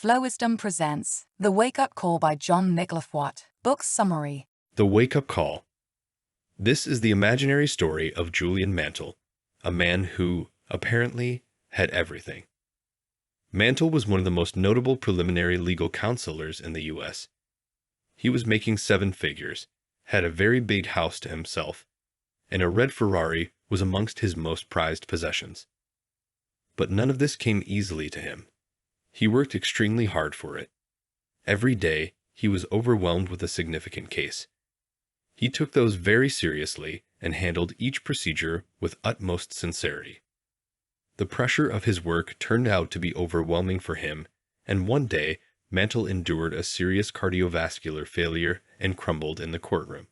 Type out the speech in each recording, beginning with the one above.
Flow Wisdom presents The Wake-Up Call by John Micklethwatt. Book summary. The Wake-Up Call. This is the imaginary story of Julian Mantle, a man who, apparently, had everything. Mantle was one of the most notable preliminary legal counselors in the U.S. He was making 7 figures, had a very big house to himself, and a red Ferrari was amongst his most prized possessions. But none of this came easily to him. He worked extremely hard for it. Every day, he was overwhelmed with a significant case. He took those very seriously and handled each procedure with utmost sincerity. The pressure of his work turned out to be overwhelming for him, and one day, Mantle endured a serious cardiovascular failure and crumbled in the courtroom.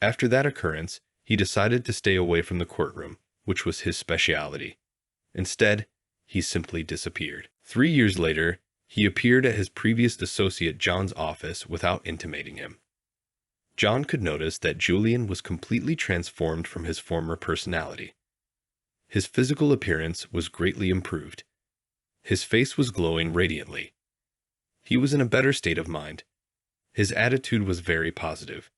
After that occurrence, he decided to stay away from the courtroom, which was his specialty. Instead, he simply disappeared. 3 years later, he appeared at his previous associate John's office without intimating him. John could notice that Julian was completely transformed from his former personality. His physical appearance was greatly improved. His face was glowing radiantly. He was in a better state of mind. His attitude was very positive.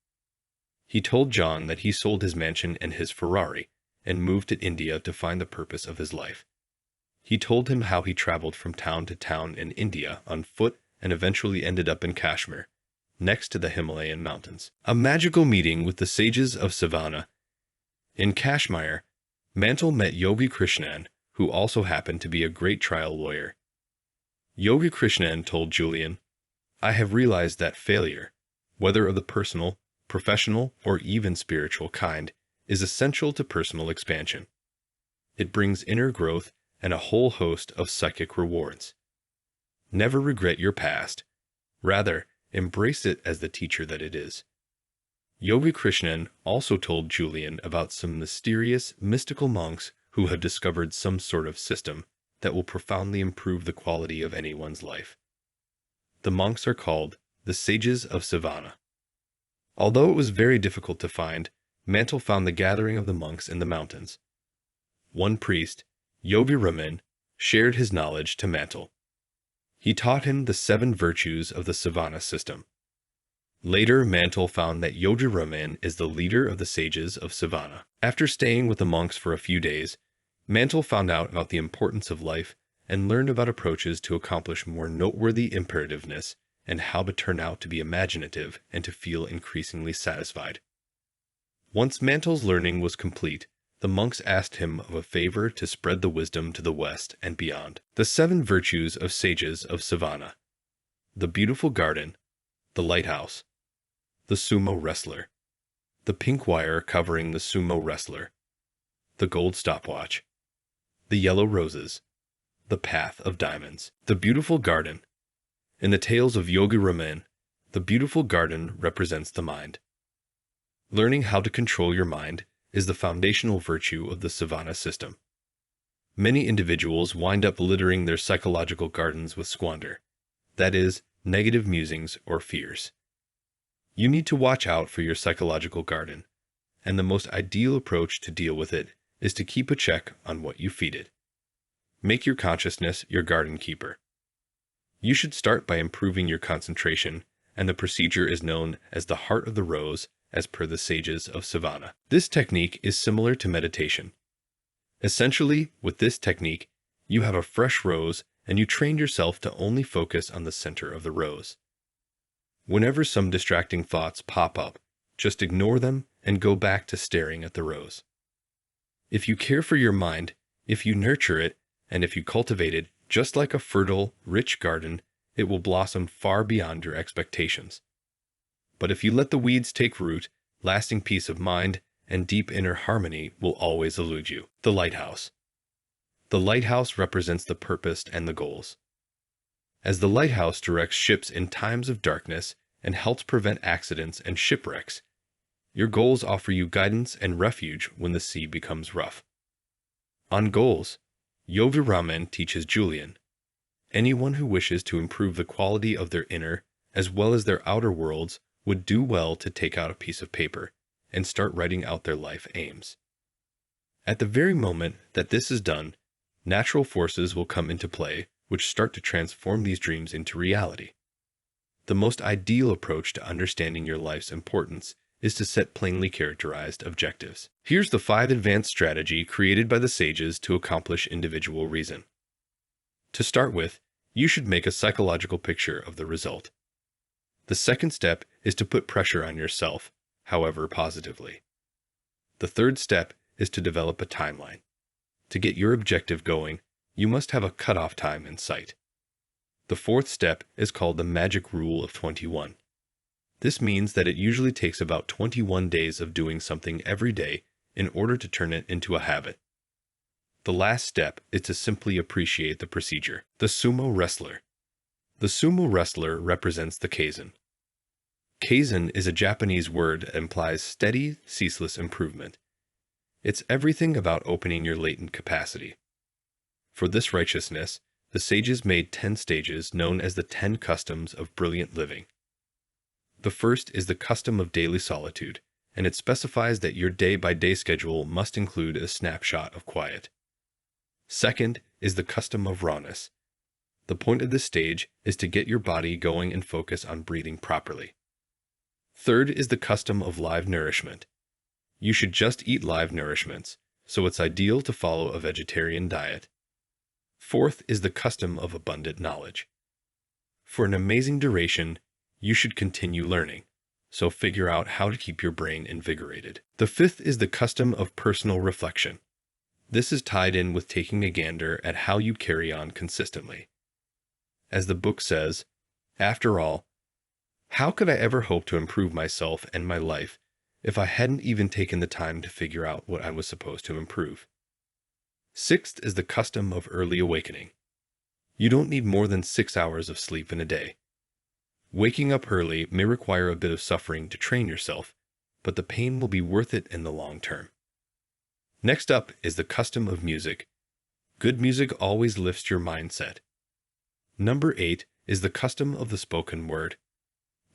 He told John that he sold his mansion and his Ferrari and moved to India to find the purpose of his life. He told him how he traveled from town to town in India on foot and eventually ended up in Kashmir, next to the Himalayan mountains. A magical meeting with the Sages of Savannah. In Kashmir, Mantle met Yogi Krishnan, who also happened to be a great trial lawyer. Yogi Krishnan told Julian, "I have realized that failure, whether of the personal, professional, or even spiritual kind, is essential to personal expansion. It brings inner growth and a whole host of psychic rewards. Never regret your past. Rather, embrace it as the teacher that it is." Yogi Krishnan also told Julian about some mysterious, mystical monks who have discovered some sort of system that will profoundly improve the quality of anyone's life. The monks are called the Sages of Savannah. Although it was very difficult to find, Mantle found the gathering of the monks in the mountains. One priest, Yogi Raman, shared his knowledge to Mantle. He taught him the 7 virtues of the Savannah system. Later, Mantle found that Yogi Raman is the leader of the Sages of Savannah. After staying with the monks for a few days, Mantle found out about the importance of life and learned about approaches to accomplish more noteworthy imperativeness and how to turn out to be imaginative and to feel increasingly satisfied. Once Mantle's learning was complete, the monks asked him of a favor to spread the wisdom to the West and beyond. The 7 virtues of Sages of Savannah: the beautiful garden, the lighthouse, the sumo wrestler, the pink wire covering the sumo wrestler, the gold stopwatch, the yellow roses, the path of diamonds. The beautiful garden. In the tales of Yogi Raman, the beautiful garden represents the mind. Learning how to control your mind is the foundational virtue of the Savannah system. Many individuals wind up littering their psychological gardens with squander, that is, negative musings or fears. You need to watch out for your psychological garden, and the most ideal approach to deal with it is to keep a check on what you feed it. Make your consciousness your garden keeper. You should start by improving your concentration, and the procedure is known as the heart of the rose as per the Sages of Savannah. This technique is similar to meditation. Essentially, with this technique, you have a fresh rose and you train yourself to only focus on the center of the rose. Whenever some distracting thoughts pop up, just ignore them and go back to staring at the rose. If you care for your mind, if you nurture it, and if you cultivate it just like a fertile, rich garden, it will blossom far beyond your expectations. But if you let the weeds take root, lasting peace of mind and deep inner harmony will always elude you. The lighthouse. The lighthouse represents the purpose and the goals. As the lighthouse directs ships in times of darkness and helps prevent accidents and shipwrecks, your goals offer you guidance and refuge when the sea becomes rough. On goals, Yogi Raman teaches Julian, anyone who wishes to improve the quality of their inner as well as their outer worlds would do well to take out a piece of paper and start writing out their life aims. At the very moment that this is done, natural forces will come into play, which start to transform these dreams into reality. The most ideal approach to understanding your life's importance is to set plainly characterized objectives. Here's the 5 advanced strategy created by the sages to accomplish individual reason. To start with, you should make a psychological picture of the result. The second step is to put pressure on yourself, however positively. The third step is to develop a timeline. To get your objective going, you must have a cutoff time in sight. The fourth step is called the magic rule of 21. This means that it usually takes about 21 days of doing something every day in order to turn it into a habit. The last step is to simply appreciate the procedure. The sumo wrestler. The sumo wrestler represents the kaizen. Kaizen is a Japanese word that implies steady, ceaseless improvement. It's everything about opening your latent capacity. For this righteousness, the sages made 10 stages known as the 10 customs of brilliant living. The first is the custom of daily solitude, and it specifies that your day-by-day schedule must include a snapshot of quiet. Second is the custom of rawness. The point of this stage is to get your body going and focus on breathing properly. Third is the custom of live nourishment. You should just eat live nourishments, so it's ideal to follow a vegetarian diet. Fourth is the custom of abundant knowledge. For an amazing duration, you should continue learning, so figure out how to keep your brain invigorated. The fifth is the custom of personal reflection. This is tied in with taking a gander at how you carry on consistently. As the book says, after all, how could I ever hope to improve myself and my life if I hadn't even taken the time to figure out what I was supposed to improve? Sixth is the custom of early awakening. You don't need more than 6 hours of sleep in a day. Waking up early may require a bit of suffering to train yourself, but the pain will be worth it in the long term. Next up is the custom of music. Good music always lifts your mindset. Number 8 is the custom of the spoken word.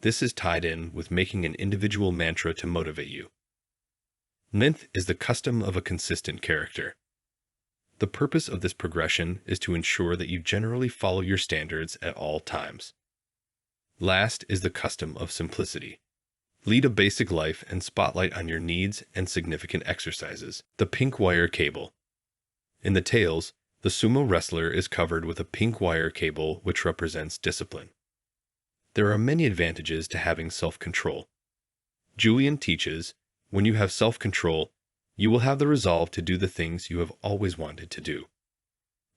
This is tied in with making an individual mantra to motivate you. Ninth is the custom of a consistent character. The purpose of this progression is to ensure that you generally follow your standards at all times. Last is the custom of simplicity. Lead a basic life and spotlight on your needs and significant exercises. The pink wire cable. In the tales, the sumo wrestler is covered with a pink wire cable which represents discipline. There are many advantages to having self-control. Julian teaches, when you have self-control, you will have the resolve to do the things you have always wanted to do.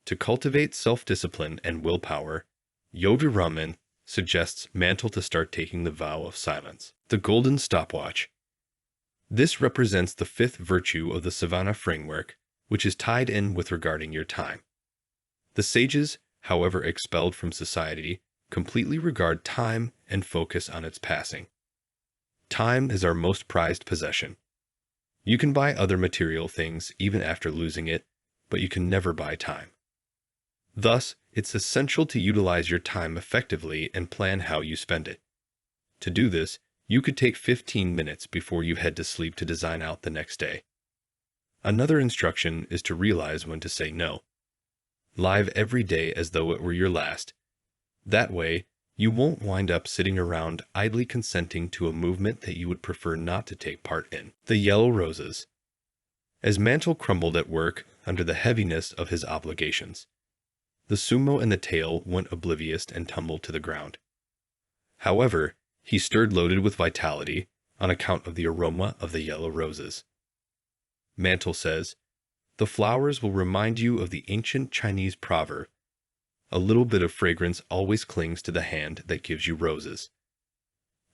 To cultivate self-discipline and willpower, Yogi Raman suggests Mantle to start taking the vow of silence. The golden stopwatch. This represents the 5th virtue of the Savannah framework, which is tied in with regarding your time. The sages, however expelled from society, completely regard time and focus on its passing. Time is our most prized possession. You can buy other material things even after losing it, but you can never buy time. Thus, it's essential to utilize your time effectively and plan how you spend it. To do this, you could take 15 minutes before you head to sleep to design out the next day. Another instruction is to realize when to say no. Live every day as though it were your last. That way, you won't wind up sitting around idly consenting to a movement that you would prefer not to take part in. The yellow roses. As Mantle crumbled at work under the heaviness of his obligations, the sumo and the tail went oblivious and tumbled to the ground. However, he stirred loaded with vitality on account of the aroma of the yellow roses. Mantle says, "The flowers will remind you of the ancient Chinese proverb, 'A little bit of fragrance always clings to the hand that gives you roses.'"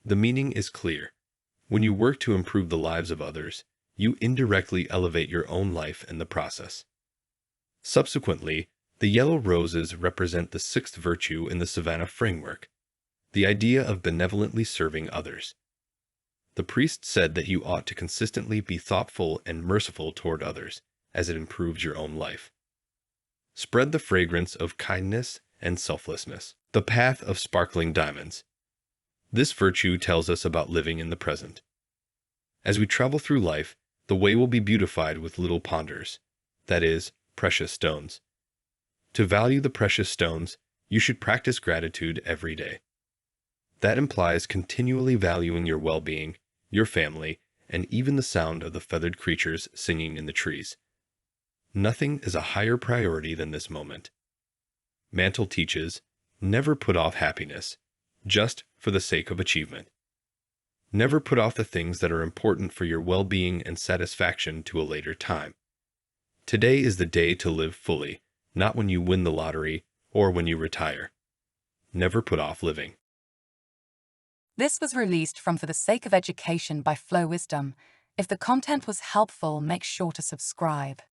The meaning is clear. When you work to improve the lives of others, you indirectly elevate your own life in the process. Subsequently, the yellow roses represent the 6th virtue in the Savannah framework, the idea of benevolently serving others. The priest said that you ought to consistently be thoughtful and merciful toward others, as it improves your own life. Spread the fragrance of kindness and selflessness. The path of sparkling diamonds. This virtue tells us about living in the present. As we travel through life, the way will be beautified with little ponders, that is, precious stones. To value the precious stones, you should practice gratitude every day. That implies continually valuing your well-being, your family, and even the sound of the feathered creatures singing in the trees. Nothing is a higher priority than this moment. Mantle teaches, never put off happiness, just for the sake of achievement. Never put off the things that are important for your well-being and satisfaction to a later time. Today is the day to live fully, not when you win the lottery or when you retire. Never put off living. This was released from For the Sake of Education by Flow Wisdom. If the content was helpful, make sure to subscribe.